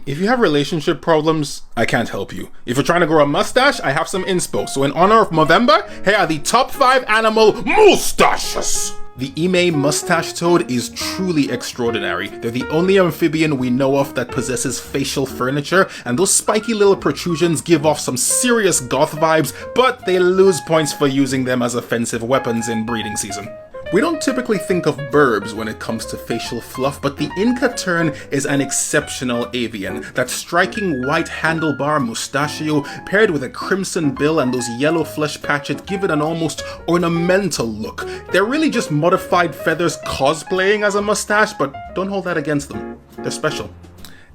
If you have relationship problems, I can't help you. If you're trying to grow a mustache, I have some inspo. So in honor of Movember, here are the top 5 animal moustaches. The Ime mustache toad is truly extraordinary. They're the only amphibian we know of that possesses facial furniture, and those spiky little protrusions give off some serious goth vibes, but they lose points for using them as offensive weapons in breeding season. We don't typically think of burbs when it comes to facial fluff, but the Inca tern is an exceptional avian. That striking white handlebar mustachio paired with a crimson bill and those yellow flesh patches give it an almost ornamental look. They're really just modified feathers cosplaying as a mustache, but don't hold that against them. They're special.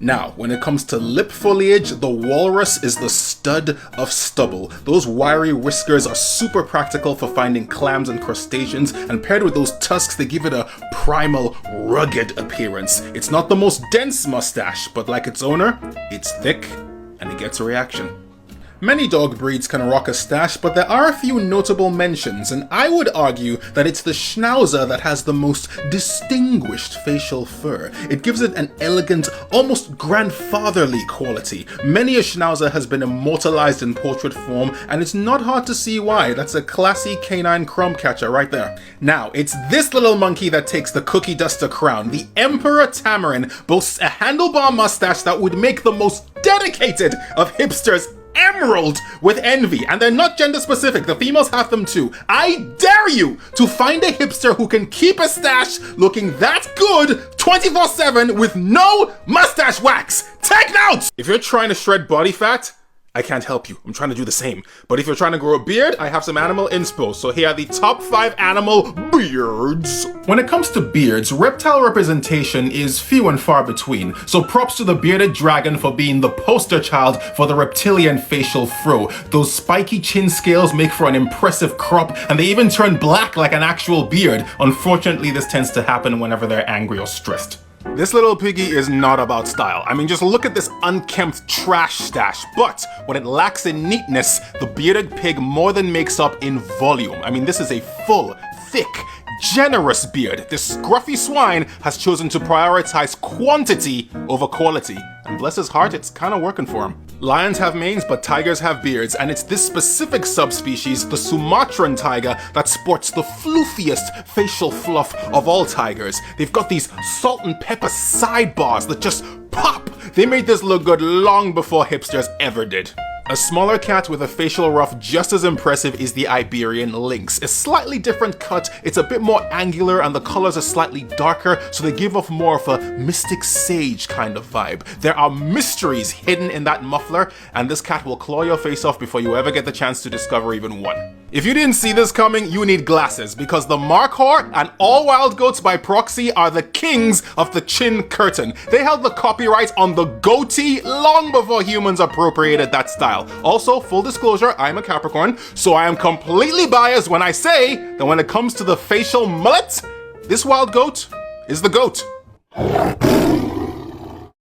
Now, when it comes to lip foliage, the walrus is the stud of stubble. Those wiry whiskers are super practical for finding clams and crustaceans, and paired with those tusks, they give it a primal, rugged appearance. It's not the most dense mustache, but like its owner, it's thick, and it gets a reaction. Many dog breeds can rock a stash, but there are a few notable mentions, and I would argue that it's the Schnauzer that has the most distinguished facial fur. It gives it an elegant, almost grandfatherly quality. Many a Schnauzer has been immortalized in portrait form, and it's not hard to see why. That's a classy canine crumb catcher right there. Now, it's this little monkey that takes the cookie duster crown. The Emperor Tamarin boasts a handlebar mustache that would make the most dedicated of hipsters emerald with envy, and they're not gender specific, the females have them too. I dare you to find a hipster who can keep a stash looking that good 24/7 with no mustache wax. Take notes! If you're trying to shred body fat, I can't help you. I'm trying to do the same. But if you're trying to grow a beard, I have some animal inspo. So here are the top 5 animal beards. When it comes to beards, reptile representation is few and far between. So props to the bearded dragon for being the poster child for the reptilian facial fro. Those spiky chin scales make for an impressive crop, and they even turn black like an actual beard. Unfortunately, this tends to happen whenever they're angry or stressed. This little piggy is not about style. I mean, just look at this unkempt trash stash. But what it lacks in neatness, the bearded pig more than makes up in volume. I mean, this is a full, thick, generous beard. This scruffy swine has chosen to prioritize quantity over quality. And bless his heart, it's kind of working for him. Lions have manes, but tigers have beards, and it's this specific subspecies, the Sumatran tiger, that sports the floofiest facial fluff of all tigers. They've got these salt and pepper sidebars that just pop. They made this look good long before hipsters ever did. A smaller cat with a facial ruff just as impressive is the Iberian lynx. A slightly different cut, it's a bit more angular and the colors are slightly darker, so they give off more of a mystic sage kind of vibe. There are mysteries hidden in that muffler, and this cat will claw your face off before you ever get the chance to discover even one. If you didn't see this coming, you need glasses, because the Markhor and all wild goats by proxy are the kings of the chin curtain. They held the copyright on the goatee long before humans appropriated that style. Also, full disclosure, I'm a Capricorn, so I am completely biased when I say that when it comes to the facial mullet, this wild goat is the goat.